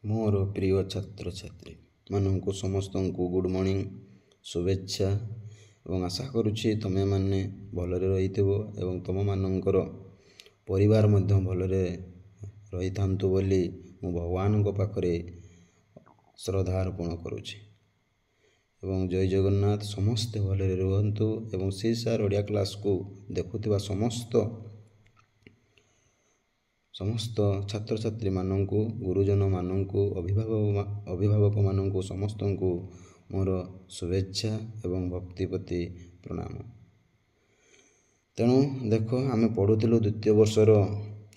मोर प्रिय छात्र छात्री मानक समस्त को गुड मॉर्निंग शुभेच्छा एवं आशा करुच्ची तमें मैंने भलरे रही एवं तुम मानकर परिवार मध्य भलरे रही थांतु बोली मु भगवान पाखरे श्रद्धा अर्पण करुच्ची एवं जय जगन्नाथ समस्ते भलरे रुहंतु एवं सीसार ओडिया क्लास को देखुथिबा समस्त छात्र छात्री मानक गुरुजन मानक अभिभावक मानक समस्त को मोर शुभेच्छा एवं भक्तिपति प्रणाम। तेणु देख आम पढ़ुलु द्वितीय वर्षर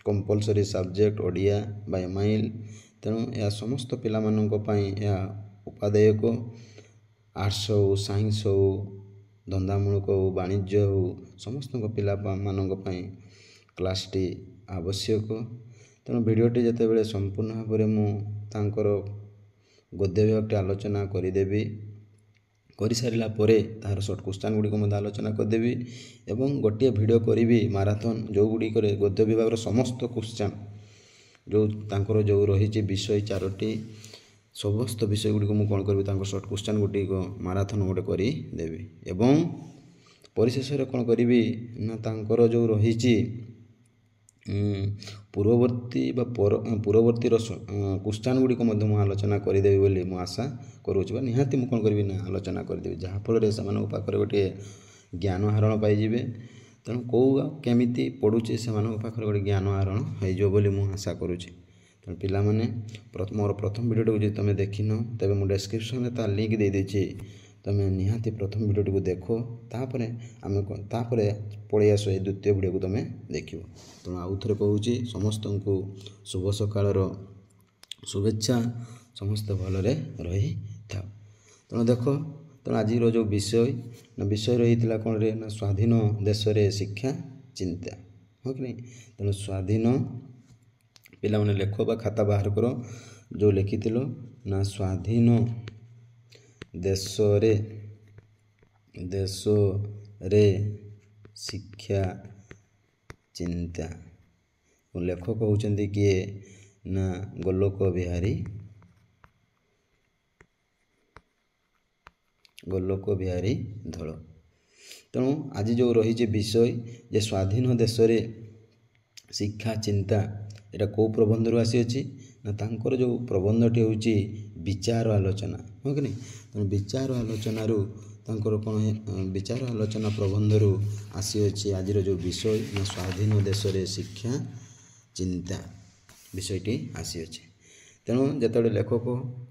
compulsory subject Odia by MIL. तेणु यह समस्त पिला मानक पई यह उपादेयक आर्ट्स हो साइंस हो धंदामूलक हो वाणिज्य हो समस्त पिला मानक पई क्लास टी आवश्यक। तेणु भिडटी जिते संपूर्ण भाव में मुझे गद्य विभाग आलोचना करदेवी कर सारा तार सर्ट क्वेश्चन गुड़िक आलोचना करदेवी एवं गोटे भिडियो करी माराथन जो गुड़िक गद्य विभाग समस्त क्वेश्चन जो तांकर जो रही विषय चारोटी समस्त विषय गुड़िक मुझे कौन करी सर्ट क्वेश्चन गुड़िक माराथन गोटे करदेवी एवं परिशेष कौन करी ना तांकर जो रही पूर्ववर्ती पूर्ववर्ती क्वेश्चन गुड़िक आलोचना करदेवी बोली मु आशा करुच्ची निहाती मुझे कौन करी ना आलोचना करदेवी जहाँफल से पाखे गोटे ज्ञान आहरण पाइबे। तेणु कौ केमिति पढ़ुचे से पाखे गोटे ज्ञान आहरण हो बोली मु आशा करुच्ची। तेणु पिला माने मोर प्रथम भिडियो जो तुम देखिन तेज मुझे डिस्क्रिप्शन में तार लिंक दे देछि तुम्हें निहाती प्रथम भिडियो को देख तापर आम पड़े आस द्वितीय भिडियो को तुम्हें देख। तेणु आउ थे कहूँ समस्त को शुभ सकाळ शुभेच्छा समस्त भलरे रही था। तेणु देख तेणु आज जो विषय रही कौन रे ना स्वाधीन देश रे शिक्षा चिंता हाँ कि नहीं। तेणु स्वाधीन पिला माने लेख बा खाता बाहर कर जो लिखि ना स्वाधीन देश रे शिक्षा चिंता लेखक होउचंदी किए ना गोलोक बिहारी धल। तेणु आज जो रही विषय जे स्वाधीन देश रे शिक्षा चिंता एटा को प्रबंध रू आसी अछि ना तांकर जो प्रबंधटी होउची विचार आलोचना हाँ कि नहीं। तेणु विचार आलोचना रू तांकर कौन विचार आलोचना प्रबंध रू आसी अछि आज जो विषय ना स्वाधीन देश रे शिक्षा चिंता विषयटी आसी अछि। तेणु जिते लेखक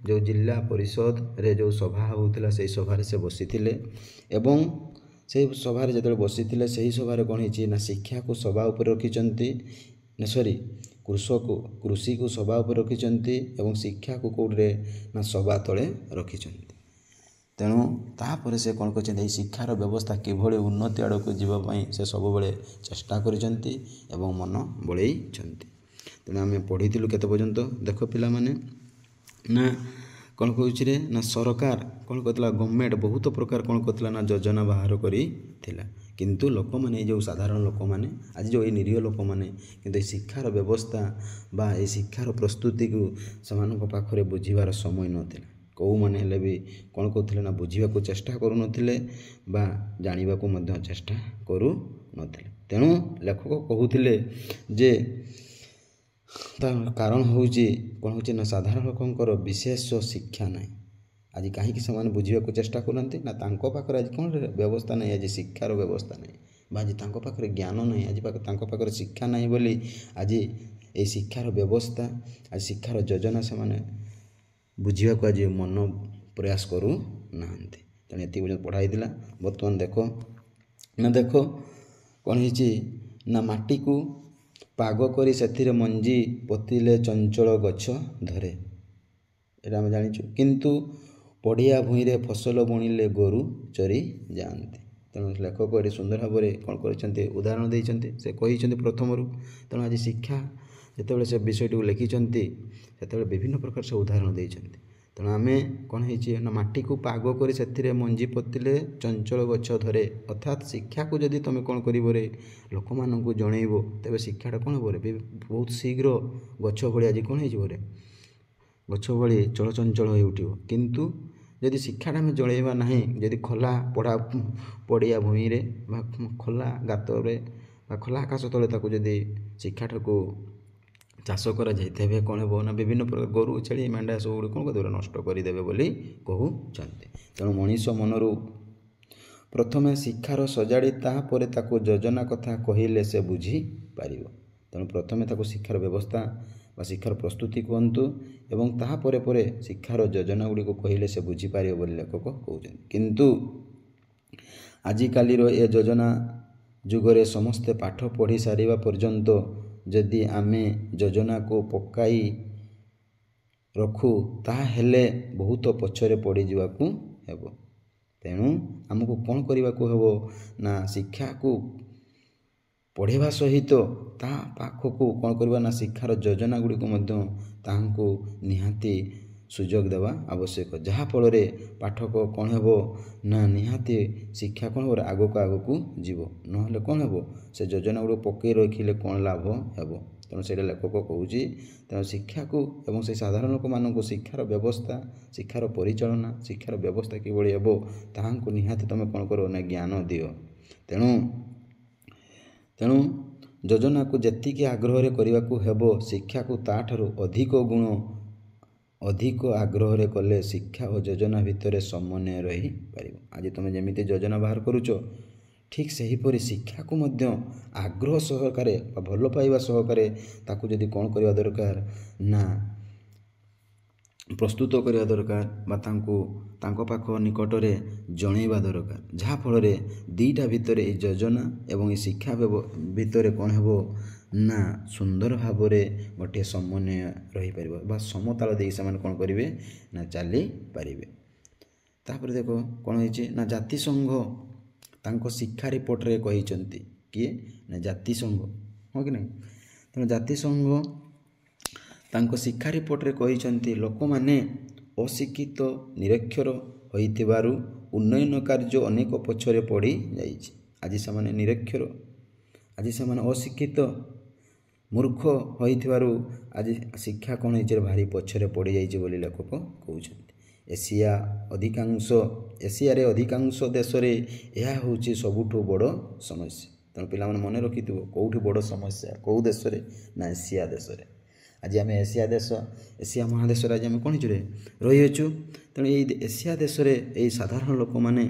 जो जिला परिषद रे जो सभा होता से सभार से बसी एवं से सभार जो बसी से सभार कौन है ना शिक्षा को सभा उपर रखिंट सॉरी कृषि को सभा उपर रखिंट एवं शिक्षा को कौटे ना सभा तले रखिंट। तेणु तापर से कौन कर शिक्षार व्यवस्था किभली उन्नति आड़ को जीवाई से सब बड़े चेष्टा करिसेंती एवं मन बड़े। तेणु आम पढ़ीलु केते पर्यंत देख पिला माने ना कौन कहूँ ना सरकार कौन करता गवर्नमेंट बहुत प्रकार कौन करता ना योजना बाहर करी किंतु लोक मैंने जो साधारण लोक मैंने आज जो ये निरीह लोक मैंने किंतु शिक्षार व्यवस्था बा ये शिक्षार प्रस्तुति को से पाखरे बुझीबार समय नथिला कौ मैंने हेले भी कौन कहते ना बुझा को चेष्टा करू नथिले बा जानिबा को मध्य चेष्टा करू नथिले। तेणु लेखक कहूथिले जे कारण होउची कौन होची ना साधारण लोकंकर विशेष शिक्षा नहीं आज कहीं से बुझा को चेष्टा करते ना तांको पाखरे आज कौन व्यवस्था नहीं आज शिक्षार व्यवस्था नहीं बा आज तांको पाखरे ज्ञान नहीं आज तांको पाखरे शिक्षा नहीं बोली आज ये शिक्षार व्यवस्था आज शिक्षार योजना से माने बुझा को आज मन प्रयास करू ना। तेणु ये पढ़ाई बर्तमान देख कौन है ना माटी को पाग करी से मंजी पोतिले चंचल गछ धरे एटा आम जाचु किंतु पड़िया भूई रे फसल बुणिले गोरु चरी जाते। तेणु लेखक ये सुंदर भाव में कौन कर उदाहरण देते से कही प्रथम। तेणु आज शिक्षा जिते से विषयटी लिखिं से विभिन्न प्रकार से उदाहरण देते। तेणु आम कौन है माटी को पाग कर से मंजी पोतिले चंचल गछ धरे अर्थात शिक्षा को जदि तुम कौन कर लोक मानू जनइब तेज शिक्षाटा कौन हे बहुत शीघ्र गछ भाई आज कौन हो ଗଛ ଭଳି ଚଳଚଞ୍ଚଳ ହୋଇ ଉଠିବ। କିନ୍ତୁ ଯଦି ଶିକ୍ଷାଟା ଆମେ ଜଳେଇବା ନାହିଁ, ଯଦି ଖୋଲା ପଡ଼ିଆ ଭୂମିରେ ବା ଖୋଲା ଗାତରେ ବା ଖୋଲା ଆକାଶ ତଳେ ତାକୁ ଯଦି ଶିକ୍ଷାଟାକୁ ଚାଷ କରାଯାଏ, ତେବେ କ'ଣ ହେବ ନା ବିଭିନ୍ନ ପ୍ରକାର ଗୋରୁ ଛେଳି ମେଣ୍ଢା ସବୁଗୁଡ଼ିକ କ'ଣ କରିଦେବେ, ନଷ୍ଟ କରିଦେବେ ବୋଲି କହୁଛନ୍ତି। ତେଣୁ ମଣିଷ ମନରୁ ପ୍ରଥମେ ଶିକ୍ଷାର ସଜାଡ଼ି ତାହାପରେ ତାକୁ ଯୋଜନା କଥା କହିଲେ ସେ ବୁଝିପାରିବ। ତେଣୁ ପ୍ରଥମେ ତାକୁ ଶିକ୍ଷାର ବ୍ୟବସ୍ଥା ବା ଶିକ୍ଷାର ପ୍ରସ୍ତୁତି କୁହନ୍ତୁ ଏବଂ ତାହାପରେ ପରେ ଶିକ୍ଷାର ଯୋଜନା ଗୁଡ଼ିକୁ କହିଲେ ସେ ବୁଝିପାରିବ ବୋଲି ଲେଖକ କହୁଛନ୍ତି। କିନ୍ତୁ ଆଜିକାଲିର ଏ ଯୋଜନା ଯୁଗରେ ସମସ୍ତେ ପାଠ ପଢ଼ି ସାରିବା ପର୍ଯ୍ୟନ୍ତ ଯଦି ଆମେ ଯୋଜନାକୁ ପକାଇ ରଖୁ ତାହେଲେ ବହୁତ ପଛରେ ପଡ଼ିଯିବାକୁ ହେବ। ତେଣୁ ଆମକୁ କ'ଣ କରିବାକୁ ହେବ ନା ଶିକ୍ଷାକୁ ପଢ଼ିବା ସହିତ ତା ପାଖକୁ କ'ଣ କରିବା ନା ଶିକ୍ଷାର ଯୋଜନା ଗୁଡ଼ିକୁ ମଧ୍ୟ ତାହାଙ୍କୁ ନିହାତି ସୁଯୋଗ ଦେବା ଆବଶ୍ୟକ। ଯାହାଫଳରେ ପାଠକ କ'ଣ ହେବ ନା ନିହାତି ଶିକ୍ଷା କ'ଣ ହେବ ଆଗକୁ ଯିବ। ନହେଲେ କ'ଣ ହେବ, ସେ ଯୋଜନା ଗୁଡ଼ିକୁ ପକାଇ ରଖିଲେ କ'ଣ ଲାଭ ହେବ। ତେଣୁ ସେଇଟା ଲେଖକ କହୁଛି। ତେଣୁ ଶିକ୍ଷାକୁ ଏବଂ ସେ ସାଧାରଣ ଲୋକମାନଙ୍କୁ ଶିକ୍ଷାର ବ୍ୟବସ୍ଥା, ଶିକ୍ଷାର ପରିଚାଳନା, ଶିକ୍ଷାର ବ୍ୟବସ୍ଥା କିଭଳି ହେବ ତାହାଙ୍କୁ ନିହାତି ତୁମେ କ'ଣ କର ନା ଜ୍ଞାନ ଦିଅ। ତେଣୁ ଯୋଜନାକୁ ଯେତିକି ଆଗ୍ରହରେ କରିବାକୁ ହେବ ଶିକ୍ଷାକୁ ତାଠାରୁ ଅଧିକ ଆଗ୍ରହରେ କଲେ ଶିକ୍ଷା ଓ ଯୋଜନା ଭିତରେ ସମନ୍ୱୟ ରହିପାରିବ। ଆଜି ତୁମେ ଯେମିତି ଯୋଜନା ବାହାର କରୁଛ, ଠିକ୍ ସେହିପରି ଶିକ୍ଷାକୁ ମଧ୍ୟ ଆଗ୍ରହ ସହକାରେ ବା ଭଲ ପାଇବା ସହକାରେ ତାକୁ ଯଦି କ'ଣ କରିବା ଦରକାର ନା ପ୍ରସ୍ତୁତ କରିବା ଦରକାର ବା ତାଙ୍କ ପାଖ ନିକଟରେ ଜଣେଇବା ଦରକାର। ଯାହାଫଳରେ ଦୁଇଟା ଭିତରେ ଏଇ ଯୋଜନା ଏବଂ ଏ ଶିକ୍ଷା ଭିତରେ କ'ଣ ହେବ ନା ସୁନ୍ଦର ଭାବରେ ଗୋଟିଏ ସମନ୍ୱୟ ରହିପାରିବ ବା ସମତାଳ ଦେଇ ସେମାନେ କ'ଣ କରିବେ ନା ଚାଲିପାରିବେ। ତାପରେ ଦେଖ କ'ଣ ହେଇଛି ନା ଜାତିସଂଘ ତାଙ୍କ ଶିକ୍ଷା ରିପୋର୍ଟରେ କହିଛନ୍ତି, କିଏ ନା ଜାତିସଂଘ, ହଁ କି ନାହିଁ। ତେଣୁ ଜାତିସଂଘ ତାଙ୍କ ଶିକ୍ଷା ରିପୋର୍ଟରେ କହିଛନ୍ତି ଲୋକମାନେ ଅଶିକ୍ଷିତ ନିରକ୍ଷର ହୋଇଥିବାରୁ ଉନ୍ନୟନ କାର୍ଯ୍ୟ ଅନେକ ପଛରେ ପଡ଼ିଯାଇଛି। ଆଜି ସେମାନେ ନିରକ୍ଷର, ଆଜି ସେମାନେ ଅଶିକ୍ଷିତ ମୂର୍ଖ ହୋଇଥିବାରୁ ଆଜି ଶିକ୍ଷା କ'ଣ ହେଇଛି ଭାରି ପଛରେ ପଡ଼ିଯାଇଛି ବୋଲି ଲେଖକ କହୁଛନ୍ତି। ଏସିଆରେ ଅଧିକାଂଶ ଦେଶରେ ଏହା ହେଉଛି ସବୁଠୁ ବଡ଼ ସମସ୍ୟା। ତେଣୁ ପିଲାମାନେ ମନେ ରଖିଥିବ କେଉଁଠି ବଡ଼ ସମସ୍ୟା, କେଉଁ ଦେଶରେ ନା ଏସିଆ ଦେଶରେ। ଆଜି ଆମେ ଏସିଆ ମହାଦେଶରେ ଆଜି ଆମେ କ'ଣ ହେଇଛୁ ରହିଅଛୁ। ତେଣୁ ଏଇ ଏସିଆ ଦେଶରେ ଏଇ ସାଧାରଣ ଲୋକମାନେ,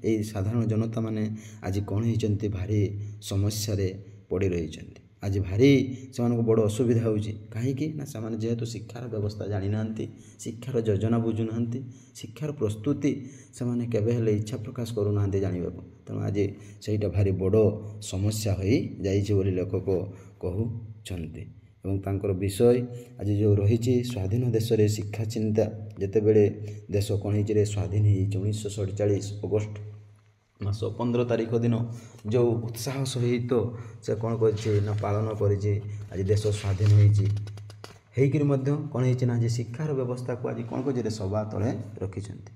ଏଇ ସାଧାରଣ ଜନତାମାନେ ଆଜି କ'ଣ ହେଇଛନ୍ତି ଭାରି ସମସ୍ୟାରେ ପଡ଼ି ରହିଛନ୍ତି। ଆଜି ଭାରି ସେମାନଙ୍କୁ ବଡ଼ ଅସୁବିଧା ହେଉଛି। କାହିଁକି ନା ସେମାନେ ଯେହେତୁ ଶିକ୍ଷାର ବ୍ୟବସ୍ଥା ଜାଣିନାହାନ୍ତି, ଶିକ୍ଷାର ଯୋଜନା ବୁଝୁନାହାନ୍ତି, ଶିକ୍ଷାର ପ୍ରସ୍ତୁତି ସେମାନେ କେବେ ହେଲେ ଇଚ୍ଛା ପ୍ରକାଶ କରୁନାହାନ୍ତି ଜାଣିବାକୁ। ତେଣୁ ଆଜି ସେଇଟା ଭାରି ବଡ଼ ସମସ୍ୟା ହୋଇଯାଇଛି ବୋଲି ଲେଖକ କହୁଛନ୍ତି। ଏବଂ ତାଙ୍କର ବିଷୟ ଆଜି ଯେଉଁ ରହିଛି ସ୍ୱାଧୀନ ଦେଶରେ ଶିକ୍ଷା ଚିନ୍ତା। ଯେତେବେଳେ ଦେଶ କ'ଣ ହେଇଛି ସ୍ୱାଧୀନ ହେଇଛି 1947 ଅଗଷ୍ଟ ମାସ 15 ତାରିଖ ଦିନ ଯେଉଁ ଉତ୍ସାହ ସହିତ ସେ କ'ଣ କରିଛି ନା ପାଳନ କରିଛି। ଆଜି ଦେଶ ସ୍ୱାଧୀନ ହେଇକରି ମଧ୍ୟ କ'ଣ ହେଇଛି ନା ଆଜି ଶିକ୍ଷାର ବ୍ୟବସ୍ଥାକୁ ଆଜି କ'ଣ କରିଛି ସବା ତଳେ ରଖିଛନ୍ତି।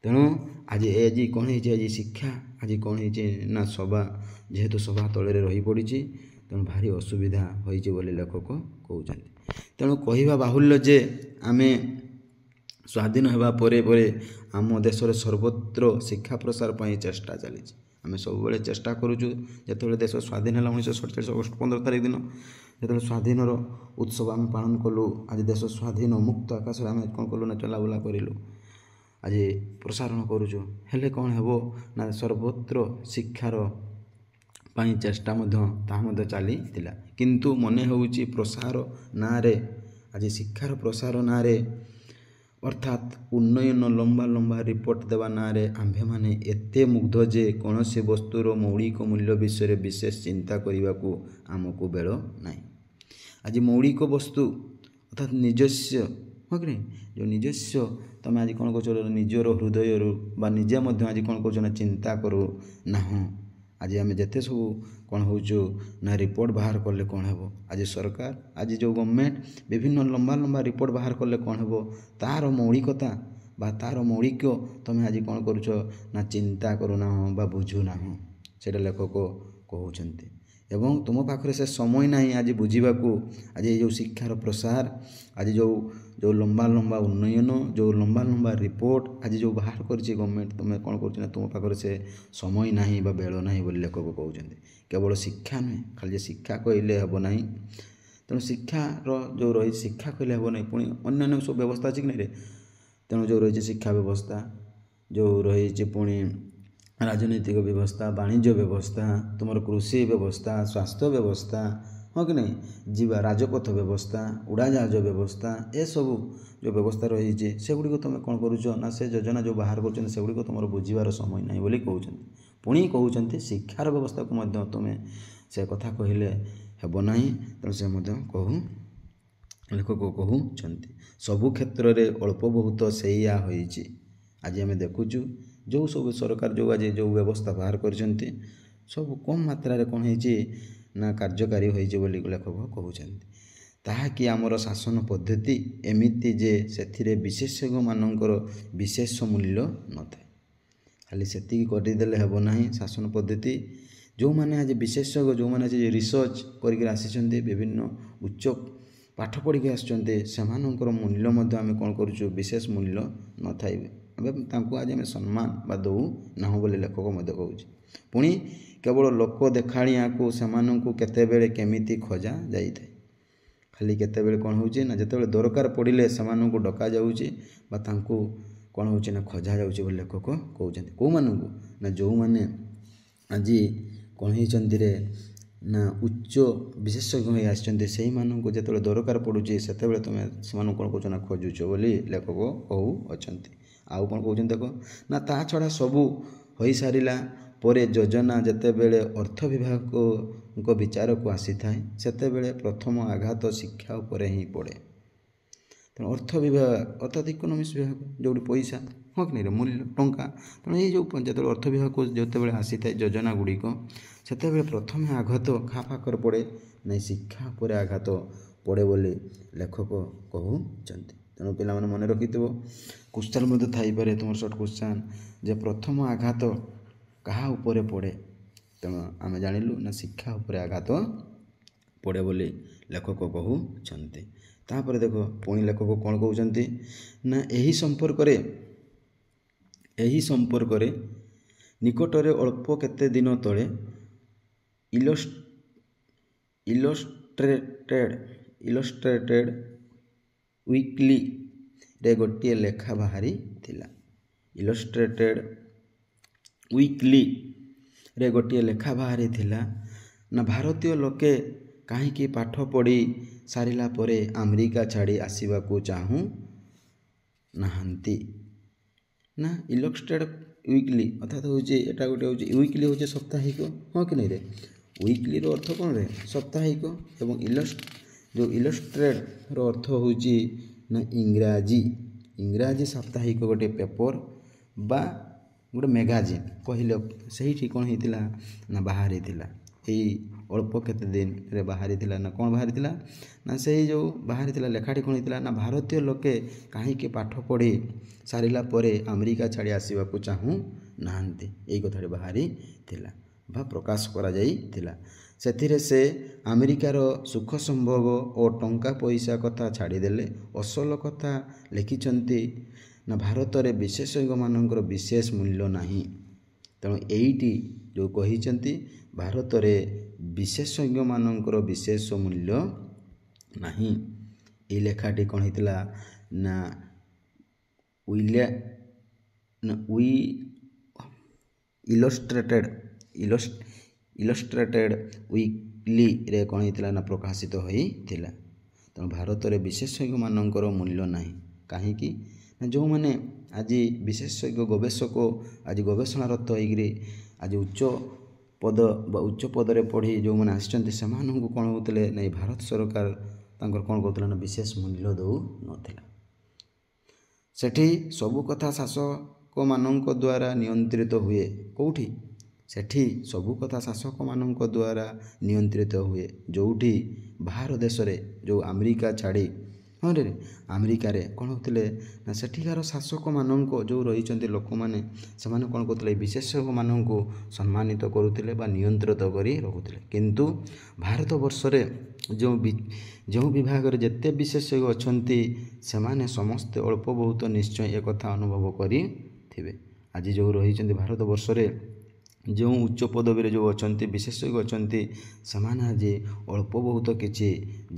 ତେଣୁ ଆଜି କ'ଣ ହେଇଛି, ଆଜି ଶିକ୍ଷା ଆଜି କ'ଣ ହେଇଛି ନା ଯେହେତୁ ସବା ତଳରେ ରହିପଡ଼ିଛି, ତେଣୁ ଭାରି ଅସୁବିଧା ହୋଇଛି ବୋଲି ଲେଖକ କହୁଛନ୍ତି। ତେଣୁ କହିବା ବାହୁଲ୍ୟ ଯେ ଆମେ ସ୍ୱାଧୀନ ହେବା ପରେ ଆମ ଦେଶରେ ସର୍ବତ୍ର ଶିକ୍ଷା ପ୍ରସାର ପାଇଁ ଚେଷ୍ଟା ଚାଲିଛି। ଆମେ ସବୁବେଳେ ଚେଷ୍ଟା କରୁଛୁ। ଯେତେବେଳେ ଦେଶ ସ୍ୱାଧୀନ ହେଲା 1947 ଅଗଷ୍ଟ 15 ତାରିଖ ଦିନ ଯେତେବେଳେ ସ୍ୱାଧୀନର ଉତ୍ସବ ଆମେ ପାଳନ କଲୁ, ଆଜି ଦେଶ ସ୍ୱାଧୀନ ମୁକ୍ତ ଆକାଶରେ ଆମେ କ'ଣ କଲୁ ନା ଚଲାବୁଲା କରିଲୁ, ଆଜି ପ୍ରସାରଣ କରୁଛୁ। ହେଲେ କ'ଣ ହେବ ନା ସର୍ବତ୍ର ଶିକ୍ଷାର ପାଇଁ ଚେଷ୍ଟା ତାହା ମଧ୍ୟ ଚାଲିଥିଲା। କିନ୍ତୁ ମନେ ହେଉଛି ପ୍ରସାର ନାଁରେ, ଆଜି ଶିକ୍ଷାର ପ୍ରସାର ନାଁରେ ଅର୍ଥାତ୍ ଉନ୍ନୟନ ଲମ୍ବା ରିପୋର୍ଟ ଦେବା ନାଁରେ ଆମ୍ଭେମାନେ ଏତେ ମୁଗ୍ଧ ଯେ କୌଣସି ବସ୍ତୁର ମୌଳିକ ମୂଲ୍ୟ ବିଷୟରେ ବିଶେଷ ଚିନ୍ତା କରିବାକୁ ଆମକୁ ବେଳ ନାହିଁ। ଆଜି ମୌଳିକ ବସ୍ତୁ ଅର୍ଥାତ୍ ନିଜସ୍ୱ, ହଁ କି ନାହିଁ, ଯେଉଁ ନିଜସ୍ୱ ତୁମେ ଆଜି କ'ଣ କରୁଛ ନିଜର ହୃଦୟରୁ ବା ନିଜେ ମଧ୍ୟ ଆଜି କ'ଣ କରୁଛ ନା ଚିନ୍ତା କରୁନାହୁଁ। ଆଜି ଆମେ ଯେତେ ସବୁ କ'ଣ ହେଉଛୁ ନା ରିପୋର୍ଟ ବାହାର କଲେ କ'ଣ ହେବ, ଆଜି ସରକାର ଆଜି ଯେଉଁ ଗଭର୍ଣ୍ଣମେଣ୍ଟ ବିଭିନ୍ନ ଲମ୍ବା ରିପୋର୍ଟ ବାହାର କଲେ କ'ଣ ହେବ, ତା'ର ମୌଳିକତା ବା ତା'ର ମୌଳିକ ତୁମେ ଆଜି କ'ଣ କରୁଛ ନା ଚିନ୍ତା କରୁନାହୁଁ ବା ବୁଝୁନାହୁଁ। ସେଇଟା ଲେଖକ କହୁଛନ୍ତି। ଏବଂ ତୁମ ପାଖରେ ସେ ସମୟ ନାହିଁ ଆଜି ବୁଝିବାକୁ। ଆଜି ଏଇ ଯେଉଁ ଶିକ୍ଷାର ପ୍ରସାର, ଆଜି ଯେଉଁ ଯେଉଁ ଲମ୍ବା ଲମ୍ବା ଉନ୍ନୟନ, ଯେଉଁ ଲମ୍ବା ଲମ୍ବା ରିପୋର୍ଟ ଆଜି ଯେଉଁ ବାହାର କରିଛି ଗଭର୍ଣ୍ଣମେଣ୍ଟ, ତୁମେ କ'ଣ କରୁଛ ନା ତୁମ ପାଖରେ ସେ ସମୟ ନାହିଁ ବା ବେଳ ନାହିଁ ବୋଲି ଲେଖକ କହୁଛନ୍ତି। କେବଳ ଶିକ୍ଷା ନୁହେଁ, ଖାଲି ଯେ ଶିକ୍ଷା କହିଲେ ହେବ ନାହିଁ। ତେଣୁ ଶିକ୍ଷାର ଯେଉଁ ରହିଛି, ଶିକ୍ଷା କହିଲେ ହେବ ନାହିଁ, ପୁଣି ଅନ୍ୟାନ୍ୟ ସବୁ ବ୍ୟବସ୍ଥା ଅଛି କି ନାହିଁ ରେ। ତେଣୁ ଯେଉଁ ରହିଛି ଶିକ୍ଷା ବ୍ୟବସ୍ଥା, ଯେଉଁ ରହିଛି ପୁଣି ରାଜନୈତିକ ବ୍ୟବସ୍ଥା, ବାଣିଜ୍ୟ ବ୍ୟବସ୍ଥା, ତୁମର କୃଷି ବ୍ୟବସ୍ଥା, ସ୍ୱାସ୍ଥ୍ୟ ବ୍ୟବସ୍ଥା, ହଁ କି ନାହିଁ, ଯିବା ରାଜପଥ ବ୍ୟବସ୍ଥା, ଉଡ଼ାଜାହାଜ ବ୍ୟବସ୍ଥା, ଏସବୁ ଯେଉଁ ବ୍ୟବସ୍ଥା ରହିଛି ସେଗୁଡ଼ିକ ତୁମେ କ'ଣ କରୁଛ ନା ସେ ଯୋଜନା ଯେଉଁ ବାହାର କରୁଛନ୍ତି ସେଗୁଡ଼ିକ ତୁମର ବୁଝିବାର ସମୟ ନାହିଁ ବୋଲି କହୁଛନ୍ତି। ପୁଣି କହୁଛନ୍ତି ଶିକ୍ଷାର ବ୍ୟବସ୍ଥାକୁ ମଧ୍ୟ ତୁମେ ସେ କଥା କହିଲେ ହେବ ନାହିଁ। ତେଣୁ ସେ ମଧ୍ୟ ଲେଖକ କହୁଛନ୍ତି ସବୁ କ୍ଷେତ୍ରରେ ଅଳ୍ପ ବହୁତ ସେଇଆ ହୋଇଛି। ଆଜି ଆମେ ଦେଖୁଛୁ ଯେଉଁ ସବୁ ସରକାର ଆଜି ଯେଉଁ ବ୍ୟବସ୍ଥା ବାହାର କରିଛନ୍ତି ସବୁ କମ୍ ମାତ୍ରାରେ କ'ଣ ହେଇଛି ନା କାର୍ଯ୍ୟକାରୀ ହୋଇଛି ବୋଲି ଲେଖକ କହୁଛନ୍ତି। ତାହାକି ଆମର ଶାସନ ପଦ୍ଧତି ଏମିତି ଯେ ସେଥିରେ ବିଶେଷଜ୍ଞମାନଙ୍କର ବିଶେଷ ମୂଲ୍ୟ ନଥାଏ। ଖାଲି ସେତିକି କରିଦେଲେ ହେବ ନାହିଁ। ଶାସନ ପଦ୍ଧତି ଯେଉଁମାନେ ଆଜି ବିଶେଷଜ୍ଞ, ଯେଉଁମାନେ ଆଜି ରିସର୍ଚ୍ଚ କରିକି ଆସିଛନ୍ତି, ବିଭିନ୍ନ ଉଚ୍ଚ ପାଠ ପଢ଼ିକି ଆସିଛନ୍ତି, ସେମାନଙ୍କର ମୂଲ୍ୟ ମଧ୍ୟ ଆମେ କ'ଣ କରୁଛୁ, ବିଶେଷ ମୂଲ୍ୟ ନଥାଏ। ଏବେ ତାଙ୍କୁ ଆଜି ଆମେ ସମ୍ମାନ ବା ଦେଉନାହୁଁ ବୋଲି ଲେଖକ ମଧ୍ୟ କହୁଛି। ପୁଣି କେବଳ ଲୋକ ଦେଖାଣିଆକୁ ସେମାନଙ୍କୁ କେତେବେଳେ କେମିତି ଖୋଜା ଯାଇଥାଏ। ଖାଲି କେତେବେଳେ କ'ଣ ହେଉଛି ନା ଯେତେବେଳେ ଦରକାର ପଡ଼ିଲେ ସେମାନଙ୍କୁ ଡକାଯାଉଛି ବା ତାଙ୍କୁ କ'ଣ ହେଉଛି ନା ଖୋଜା ଯାଉଛି ବୋଲି ଲେଖକ କହୁଛନ୍ତି। କେଉଁମାନଙ୍କୁ ନା ଯେଉଁମାନେ ଆଜି କ'ଣ ହେଇଛନ୍ତି ରେ ନା ଉଚ୍ଚ ବିଶେଷଜ୍ଞ ହୋଇ ଆସିଛନ୍ତି, ସେଇମାନଙ୍କୁ ଯେତେବେଳେ ଦରକାର ପଡ଼ୁଛି ସେତେବେଳେ ତୁମେ ସେମାନଙ୍କୁ କ'ଣ କହୁଛ ନା ଖୋଜୁଛ ବୋଲି ଲେଖକ କହୁଅଛନ୍ତି। ଆଉ କ'ଣ କହୁଛନ୍ତି ଦେଖ ନା ତା ଛଡ଼ା ସବୁ ହୋଇସାରିଲା ପରେ ଯୋଜନା ଯେତେବେଳେ ଅର୍ଥ ବିଭାଗଙ୍କ ବିଚାରକୁ ଆସିଥାଏ ସେତେବେଳେ ପ୍ରଥମ ଆଘାତ ଶିକ୍ଷା ଉପରେ ହିଁ ପଡ଼େ। ତେଣୁ ଅର୍ଥ ବିଭାଗ ଅର୍ଥାତ୍ ଇକୋନୋମିକ୍ସ ବିଭାଗ ଯେଉଁଠି ପଇସା, ହଁ କି ନାହିଁ, ମୂଲ୍ୟ ଟଙ୍କା, ତେଣୁ ଏଇ ଯେଉଁ ଯେତେବେଳେ ଅର୍ଥ ବିଭାଗକୁ ଯେତେବେଳେ ଆସିଥାଏ ଯୋଜନା ଗୁଡ଼ିକ ସେତେବେଳେ ପ୍ରଥମେ ଆଘାତ କାହା ପାଖରେ ପଡ଼େ ନାହିଁ, ଶିକ୍ଷା ଉପରେ ଆଘାତ ପଡ଼େ ବୋଲି ଲେଖକ କହୁଛନ୍ତି। ତେଣୁ ପିଲାମାନେ ମନେ ରଖିଥିବ, କ୍ୱେଶ୍ଚନ୍ ମଧ୍ୟ ଥାଇପାରେ ତୁମର ସର୍ଟ କ୍ୱେଶ୍ଚନ୍ ଯେ ପ୍ରଥମ ଆଘାତ କାହା ଉପରେ ପଡ଼େ। ତେଣୁ ଆମେ ଜାଣିଲୁ ନା ଶିକ୍ଷା ଉପରେ ଆଘାତ ପଡ଼େ ବୋଲି ଲେଖକ କହୁଛନ୍ତି। ତାପରେ ଦେଖ ପୁଣି ଲେଖକ କ'ଣ କହୁଛନ୍ତି ନା ଏହି ସମ୍ପର୍କରେ ନିକଟରେ ଅଳ୍ପ କେତେ ଦିନ ତଳେ ଇଲଷ୍ଟ୍ରେଟେଡ୍ ୱିକ୍ଲିରେ ଗୋଟିଏ ଲେଖା ବାହାରିଥିଲା। ଇଲଷ୍ଟ୍ରେଟେଡ୍ ୱିକ୍ଲିରେ ଗୋଟିଏ ଲେଖା ବାହାରିଥିଲା ନା ଭାରତୀୟ ଲୋକେ କାହିଁକି ପାଠ ପଢ଼ି ସାରିଲା ପରେ ଆମେରିକା ଛାଡ଼ି ଆସିବାକୁ ଚାହୁଁ ନାହାନ୍ତି। ନା ଇଲଷ୍ଟ୍ରେଟେଡ୍ ୱିକ୍ଲି ଅର୍ଥାତ୍ ହେଉଛି ଏଇଟା ଗୋଟେ ହେଉଛି ୱିକ୍ଲି ହେଉଛି ସାପ୍ତାହିକ, ହଁ କି ନାହିଁ ରେ। ୱିକ୍ଲିର ଅର୍ଥ କ'ଣ ରେ, ସାପ୍ତାହିକ, ଏବଂ ଯେଉଁ ଇଲଷ୍ଟ୍ରେଟେଡ୍ର ଅର୍ଥ ହେଉଛି ନା ଇଂରାଜୀ ସାପ୍ତାହିକ ଗୋଟେ ପେପର ବା ଗୋଟେ ମ୍ୟାଗାଜିନ୍ କହିଲେ ସେଇଠି କ'ଣ ହେଇଥିଲା ନା ବାହାରିଥିଲା। ଏଇ ଅଳ୍ପ କେତେ ଦିନରେ ବାହାରିଥିଲା ନା କ'ଣ ବାହାରିଥିଲା ନା ସେଇ ଯେଉଁ ବାହାରିଥିଲା ଲେଖାଟି କ'ଣ ହେଇଥିଲା ନା ଭାରତୀୟ ଲୋକେ କାହିଁକି ପାଠ ପଢ଼ି ସାରିଲା ପରେ ଆମେରିକା ଛାଡ଼ି ଆସିବାକୁ ଚାହୁଁ ନାହାନ୍ତି, ଏଇ କଥାଟି ବାହାରିଥିଲା ବା ପ୍ରକାଶ କରାଯାଇଥିଲା। ସେଥିରେ ସେ ଆମେରିକାର ସୁଖ ସମ୍ଭୋଗ ଓ ଟଙ୍କା ପଇସା କଥା ଛାଡ଼ିଦେଲେ ଅସଲ କଥା ଲେଖିଛନ୍ତି ନା ଭାରତରେ ବିଶେଷଜ୍ଞମାନଙ୍କର ବିଶେଷ ମୂଲ୍ୟ ନାହିଁ। ତେଣୁ ଏଇଟି ଯେଉଁ କହିଛନ୍ତି ଭାରତରେ ବିଶେଷଜ୍ଞମାନଙ୍କର ବିଶେଷ ମୂଲ୍ୟ ନାହିଁ। ଏଇ ଲେଖାଟି କ'ଣ ହେଇଥିଲା ନା ଇଲଷ୍ଟ୍ରେଟେଡ୍ ୱିକ୍ଲିରେ କ'ଣ ହେଇଥିଲା ନା ପ୍ରକାଶିତ ହୋଇଥିଲା। ତେଣୁ ଭାରତରେ ବିଶେଷଜ୍ଞମାନଙ୍କର ମୂଲ୍ୟ ନାହିଁ। କାହିଁକି ନା ଯେଉଁମାନେ ଆଜି ବିଶେଷଜ୍ଞ ଗବେଷକ ଆଜି ଗବେଷଣାରତ ହୋଇକରି ଆଜି ଉଚ୍ଚ ପଦରେ ପଢ଼ି ଯେଉଁମାନେ ଆସିଛନ୍ତି ସେମାନଙ୍କୁ କ'ଣ ହେଉଥିଲେ ନା ଭାରତ ସରକାର ତାଙ୍କର କ'ଣ କରୁଥିଲା ନା ବିଶେଷ ମୂଲ୍ୟ ଦେଉନଥିଲା। ସେଠି ସବୁ କଥା ଶାସକମାନଙ୍କ ଦ୍ୱାରା ନିୟନ୍ତ୍ରିତ ହୁଏ। କେଉଁଠି? ସେଠି ସବୁ କଥା ଶାସକମାନଙ୍କ ଦ୍ୱାରା ନିୟନ୍ତ୍ରିତ ହୁଏ। ଯେଉଁଠି ବାହାର ଦେଶରେ ଯେଉଁ ଆମେରିକା ଛାଡ଼ି, ହଁ ରେ ଆମେରିକାରେ କ'ଣ ହେଉଥିଲେ ନା ସେଠିକାର ଶାସକମାନଙ୍କ ଯେଉଁ ରହିଛନ୍ତି ଲୋକମାନେ ସେମାନେ କ'ଣ କରୁଥିଲେ ବିଶେଷଜ୍ଞମାନଙ୍କୁ ସମ୍ମାନିତ କରୁଥିଲେ ବା ନିୟନ୍ତ୍ରିତ କରି ରଖୁଥିଲେ। କିନ୍ତୁ ଭାରତବର୍ଷରେ ଯେଉଁ ବିଭାଗରେ ଯେତେ ବିଶେଷଜ୍ଞ ଅଛନ୍ତି ସେମାନେ ସମସ୍ତେ ଅଳ୍ପ ବହୁତ ନିଶ୍ଚୟ ଏକଥା ଅନୁଭବ କରିଥିବେ। ଆଜି ଯେଉଁ ରହିଛନ୍ତି ଭାରତବର୍ଷରେ ଯେଉଁ ଉଚ୍ଚ ପଦବୀରେ ଯେଉଁ ଅଛନ୍ତି ବିଶେଷଜ୍ଞ ଅଛନ୍ତି ସେମାନେ ଆଜି ଅଳ୍ପ ବହୁତ କିଛି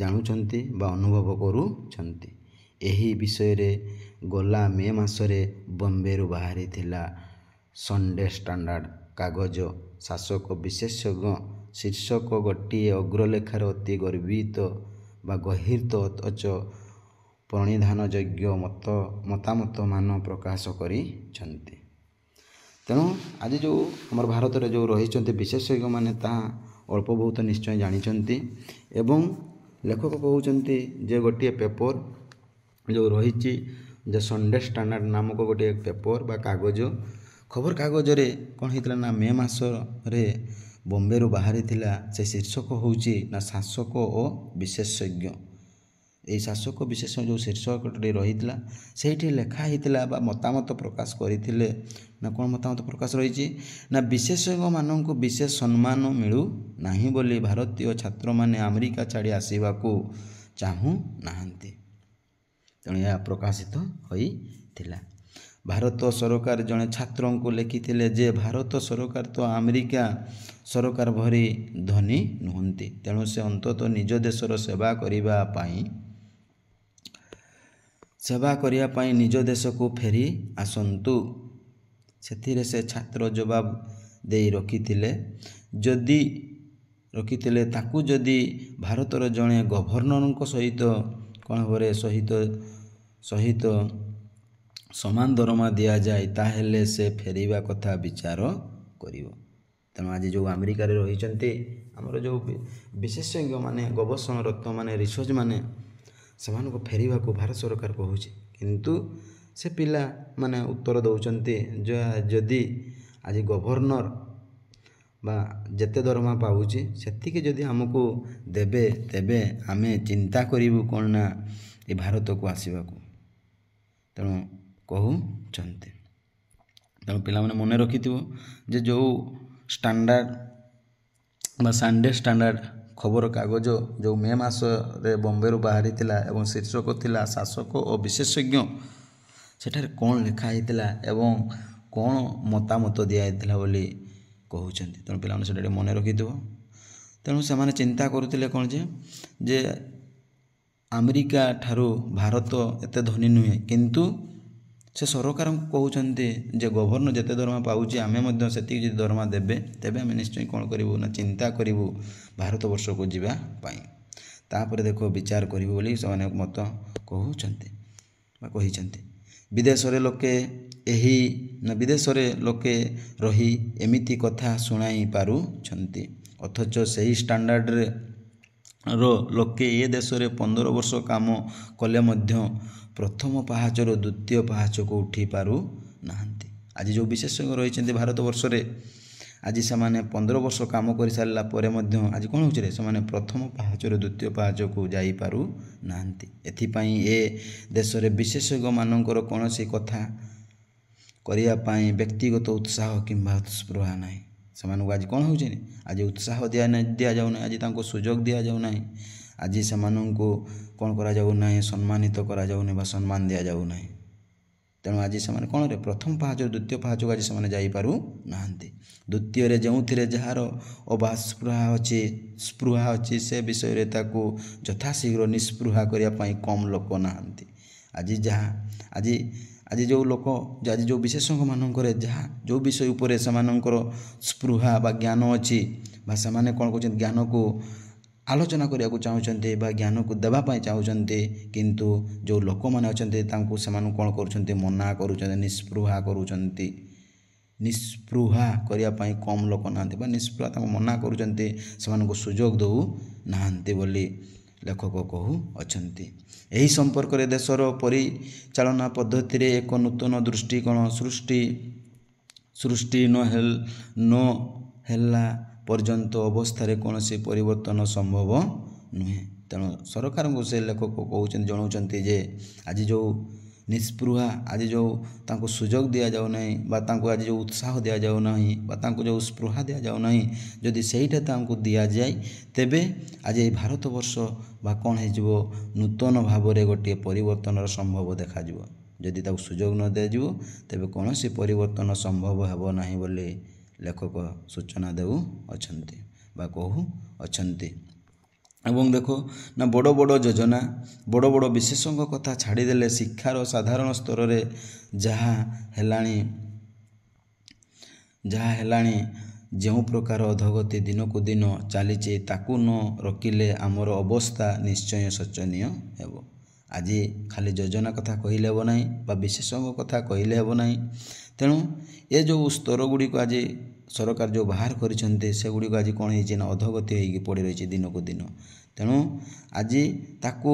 ଜାଣୁଛନ୍ତି ବା ଅନୁଭବ କରୁଛନ୍ତି। ଏହି ବିଷୟରେ ଗଲା ମେ ମାସରେ ବମ୍ବେରୁ ବାହାରିଥିଲା ସନ୍ଡେ ଷ୍ଟାଣ୍ଡାର୍ଡ କାଗଜ ଶାସକ ବିଶେଷଜ୍ଞ ଶୀର୍ଷକ ଗୋଟିଏ ଅଗ୍ରଲେଖାରେ ଅତି ଗର୍ବିତ ବା ଗର୍ହିତ ଅଥଚ ପ୍ରଣିଧାନଯୋଗ୍ୟ ମତାମତମାନ ପ୍ରକାଶ କରିଛନ୍ତି। ତେଣୁ ଆଜି ଯେଉଁ ଆମର ଭାରତରେ ଯେଉଁ ରହିଛନ୍ତି ବିଶେଷଜ୍ଞମାନେ ତାହା ଅଳ୍ପ ବହୁତ ନିଶ୍ଚୟ ଜାଣିଛନ୍ତି। ଏବଂ ଲେଖକ କହୁଛନ୍ତି ଯେ ଗୋଟିଏ ପେପର ଯେଉଁ ରହିଛି ଯେ ସନ୍ଡେ ଷ୍ଟାଣ୍ଡାର୍ଡ ନାମକ ଗୋଟିଏ ପେପର ବା କାଗଜ ଖବରକାଗଜରେ କ'ଣ ହେଇଥିଲା ନା ମେ ମାସରେ ବମ୍ବେରୁ ବାହାରିଥିଲା। ସେ ଶୀର୍ଷକ ହେଉଛି ନା ଶାସକ ଓ ବିଶେଷଜ୍ଞ। ଏହି ଶାସକ ବିଶେଷଜ୍ଞ ଯେଉଁ ଶୀର୍ଷକଟି ରହିଥିଲା ସେଇଠି ଲେଖା ହେଇଥିଲା ବା ମତାମତ ପ୍ରକାଶ କରିଥିଲେ ନା କ'ଣ ମତାମତ ପ୍ରକାଶ ରହିଛି ନା ବିଶେଷଜ୍ଞମାନଙ୍କୁ ବିଶେଷ ସମ୍ମାନ ମିଳୁନାହିଁ ବୋଲି ଭାରତୀୟ ଛାତ୍ରମାନେ ଆମେରିକା ଛାଡ଼ି ଆସିବାକୁ ଚାହୁଁନାହାନ୍ତି। ତେଣୁ ଏହା ପ୍ରକାଶିତ ହୋଇଥିଲା। ଭାରତ ସରକାର ଜଣେ ଛାତ୍ରଙ୍କୁ ଲେଖିଥିଲେ ଯେ ଭାରତ ସରକାର ତ ଆମେରିକା ସରକାର ଭଳି ଧନୀ ନୁହନ୍ତି, ତେଣୁ ସେ ଅନ୍ତତଃ ନିଜ ଦେଶର ସେବା କରିବା ପାଇଁ ନିଜ ଦେଶକୁ ଫେରି ଆସନ୍ତୁ। ସେଥିରେ ସେ ଛାତ୍ର ଜବାବ ଦେଇ ରଖିଥିଲେ ତାକୁ ଯଦି ଭାରତର ଜଣେ ଗଭର୍ଣ୍ଣରଙ୍କ ସହିତ କ'ଣ ଭାବରେ ସହିତ ସମାନ ଦରମା ଦିଆଯାଏ ତାହେଲେ ସେ ଫେରିବା କଥା ବିଚାର କରିବ। ତେଣୁ ଆଜି ଯେଉଁ ଆମେରିକାରେ ରହିଛନ୍ତି ଆମର ଯେଉଁ ବିଶେଷଜ୍ଞମାନେ ଗବେଷଣାରତ ମାନେ ରିସର୍ଚ୍ଚ ମାନେ ସେମାନଙ୍କୁ ଫେରିବାକୁ ଭାରତ ସରକାର କହୁଛି। କିନ୍ତୁ ସେ ପିଲାମାନେ ଉତ୍ତର ଦେଉଛନ୍ତି ଯେ ଯଦି ଆଜି ଗଭର୍ଣ୍ଣର ବା ଯେତେ ଦରମା ପାଉଛି ସେତିକି ଯଦି ଆମକୁ ଦେବେ ତେବେ ଆମେ ଚିନ୍ତା କରିବୁ କ'ଣ ନା ଏ ଭାରତକୁ ଆସିବାକୁ। ତେଣୁ କହୁଛନ୍ତି। ତେଣୁ ପିଲାମାନେ ମନେ ରଖିଥିବ ଯେ ଯେଉଁ ଷ୍ଟାଣ୍ଡାର୍ଡ ବା ସନ୍ଡେ ଷ୍ଟାଣ୍ଡାର୍ଡ ଖବରକାଗଜ ଯେଉଁ ମେ ମାସରେ ବମ୍ବେରୁ ବାହାରିଥିଲା ଏବଂ ଶୀର୍ଷକ ଥିଲା ଶାସକ ଓ ବିଶେଷଜ୍ଞ। ସେଠାରେ କ'ଣ ଲେଖା ହେଇଥିଲା ଏବଂ କ'ଣ ମତାମତ ଦିଆଯାଇଥିଲା ବୋଲି କହୁଛନ୍ତି। ତେଣୁ ପିଲାମାନେ ସେଟା ମନେ ରଖିଥିବ। ତେଣୁ ସେମାନେ ଚିନ୍ତା କରୁଥିଲେ କ'ଣ ଯେ ଆମେରିକା ଠାରୁ ଭାରତ ଏତେ ଧନୀ ନୁହେଁ, କିନ୍ତୁ ସେ ସରକାରଙ୍କୁ କହୁଛନ୍ତି ଯେ ଗଭର୍ଣ୍ଣର ଯେତେ ଦରମା ପାଉଛି ଆମେ ମଧ୍ୟ ସେତିକି ଯଦି ଦରମା ଦେବେ ତେବେ ଆମେ ନିଶ୍ଚୟ କ'ଣ କରିବୁ ନା ଚିନ୍ତା କରିବୁ ଭାରତବର୍ଷକୁ ଯିବା ପାଇଁ। ତାପରେ ଦେଖ ବିଚାର କରିବୁ ବୋଲି ସେମାନେ ମତ କହୁଛନ୍ତି ବା କହିଛନ୍ତି। ବିଦେଶରେ ଲୋକେ ରହି ଏମିତି କଥା ଶୁଣାଇ ପାରୁଛନ୍ତି, ଅଥଚ ସେହି ଷ୍ଟାଣ୍ଡାର୍ଡରେ ଲୋକେ ଏ ଦେଶରେ 15 ବର୍ଷ କାମ କଲେ ମଧ୍ୟ ପ୍ରଥମ ପାହାଚରୁ ଦ୍ୱିତୀୟ ପାହାଚକୁ ଉଠି ପାରୁନାହାନ୍ତି। ଆଜି ଯେଉଁ ବିଶେଷଜ୍ଞ ରହିଛନ୍ତି ଭାରତବର୍ଷରେ ଆଜି ସେମାନେ 15 ବର୍ଷ କାମ କରିସାରିଲା ପରେ ମଧ୍ୟ ଆଜି କ'ଣ ହେଉଛି ସେମାନେ ପ୍ରଥମ ପାହାଚରୁ ଦ୍ୱିତୀୟ ପାହାଚକୁ ଯାଇପାରୁନାହାନ୍ତି। ଏଥିପାଇଁ ଏ ଦେଶରେ ବିଶେଷଜ୍ଞମାନଙ୍କର କୌଣସି କଥା କରିବା ପାଇଁ ବ୍ୟକ୍ତିଗତ ଉତ୍ସାହ କିମ୍ବା ସ୍ପୃହା ନାହିଁ। ସେମାନଙ୍କୁ ଆଜି କ'ଣ ହେଉଛି ଆଜି ଉତ୍ସାହ ଦିଆଯାଉନାହିଁ, ଆଜି ତାଙ୍କୁ ସୁଯୋଗ ଦିଆଯାଉନାହିଁ, ଆଜି ସେମାନଙ୍କୁ କ'ଣ କରାଯାଉନାହିଁ ସମ୍ମାନିତ କରାଯାଉନାହିଁ ବା ସମ୍ମାନ ଦିଆଯାଉନାହିଁ। ତେଣୁ ଆଜି ସେମାନେ କ'ଣରେ ପ୍ରଥମ ପାହାଚରୁ ଦ୍ୱିତୀୟ ପାହାଚକୁ ଆଜି ସେମାନେ ଯାଇପାରୁନାହାନ୍ତି। ଦ୍ୱିତୀୟରେ ଯେଉଁଥିରେ ଯାହାର ସ୍ପୃହା ଅଛି ସେ ବିଷୟରେ ତାକୁ ଯଥାଶୀଘ୍ର ନିସ୍ପୃହା କରିବା ପାଇଁ କମ୍ ଲୋକ ନାହାନ୍ତି। ଆଜି ଯେଉଁ ଲୋକ ଆଜି ଯେଉଁ ବିଶେଷଜ୍ଞମାନଙ୍କରେ ଯେଉଁ ବିଷୟ ଉପରେ ସେମାନଙ୍କର ସ୍ପୃହା ବା ଜ୍ଞାନ ଅଛି ବା ସେମାନେ କ'ଣ କରୁଛନ୍ତି ଜ୍ଞାନକୁ ଆଲୋଚନା କରିବାକୁ ଚାହୁଁଛନ୍ତି ବା ଜ୍ଞାନକୁ ଦେବା ପାଇଁ ଚାହୁଁଛନ୍ତି, କିନ୍ତୁ ଯେଉଁ ଲୋକମାନେ ଅଛନ୍ତି ତାଙ୍କୁ ସେମାନଙ୍କୁ କ'ଣ କରୁଛନ୍ତି ମନା କରୁଛନ୍ତି, ନିସ୍ପୃହା କରିବା ପାଇଁ କମ୍ ଲୋକ ନାହାନ୍ତି ବା ନିସ୍ପୃହା ତାଙ୍କୁ ମନା କରୁଛନ୍ତି, ସେମାନଙ୍କୁ ସୁଯୋଗ ଦେଉନାହାନ୍ତି ବୋଲି ଲେଖକ କହୁଅଛନ୍ତି। ଏହି ସମ୍ପର୍କରେ ଦେଶର ପରିଚାଳନା ପଦ୍ଧତିରେ ଏକ ନୂତନ ଦୃଷ୍ଟିକୋଣ ସୃଷ୍ଟି ନ ହେଲା ପର୍ଯ୍ୟନ୍ତ ଅବସ୍ଥାରେ କୌଣସି ପରିବର୍ତ୍ତନ ସମ୍ଭବ ନୁହେଁ। ତେଣୁ ସରକାରଙ୍କୁ ସେ ଲେଖକ କହୁଛନ୍ତି ଜଣାଉଛନ୍ତି ଯେ ଆଜି ଯେଉଁ ନିସ୍ପୃହା ଆଜି ଯେଉଁ ତାଙ୍କୁ ସୁଯୋଗ ଦିଆଯାଉ ନାହିଁ ବା ତାଙ୍କୁ ଆଜି ଯେଉଁ ଉତ୍ସାହ ଦିଆଯାଉ ନାହିଁ ବା ତାଙ୍କୁ ଯେଉଁ ସ୍ପୃହା ଦିଆଯାଉ ନାହିଁ ଯଦି ସେଇଟା ତାଙ୍କୁ ଦିଆଯାଏ ତେବେ ଆଜି ଏଇ ଭାରତବର୍ଷ ବା କ'ଣ ହେଇଯିବ ନୂତନ ଭାବରେ ଗୋଟିଏ ପରିବର୍ତ୍ତନର ସମ୍ଭବ ଦେଖାଯିବ। ଯଦି ତାକୁ ସୁଯୋଗ ନ ଦିଆଯିବ ତେବେ କୌଣସି ପରିବର୍ତ୍ତନ ସମ୍ଭବ ହେବ ନାହିଁ ବୋଲି ଲେଖକ ସୂଚନା ଦେଉଅଛନ୍ତି ବା କହୁଅଛନ୍ତି। ଏବଂ ଦେଖ ନା ବଡ଼ ବଡ଼ ଯୋଜନା ବଡ଼ ବଡ଼ ବିଶେଷଙ୍କ କଥା ଛାଡ଼ିଦେଲେ ଶିକ୍ଷାର ସାଧାରଣ ସ୍ତରରେ ଯାହା ହେଲାଣି ଯେଉଁ ପ୍ରକାର ଅଧୋଗତି ଦିନକୁ ଦିନ ଚାଲିଛି ତାକୁ ନ ରୋକିଲେ ଆମର ଅବସ୍ଥା ନିଶ୍ଚୟ ଶୋଚନୀୟ ହେବ। ଆଜି ଖାଲି ଯୋଜନା କଥା କହିଲେ ହେବ ନାହିଁ ବା ବିଶେଷଙ୍କ କଥା କହିଲେ ହେବ ନାହିଁ। ତେଣୁ ଏ ଯେଉଁ ସ୍ତର ଗୁଡ଼ିକ ଆଜି ସରକାର ଯେଉଁ ବାହାର କରିଛନ୍ତି ସେଗୁଡ଼ିକ ଆଜି କ'ଣ ହେଇଛି ନା ଅଧୋଗତି ହୋଇକି ପଡ଼ି ରହିଛି ଦିନକୁ ଦିନ। ତେଣୁ ଆଜି ତାକୁ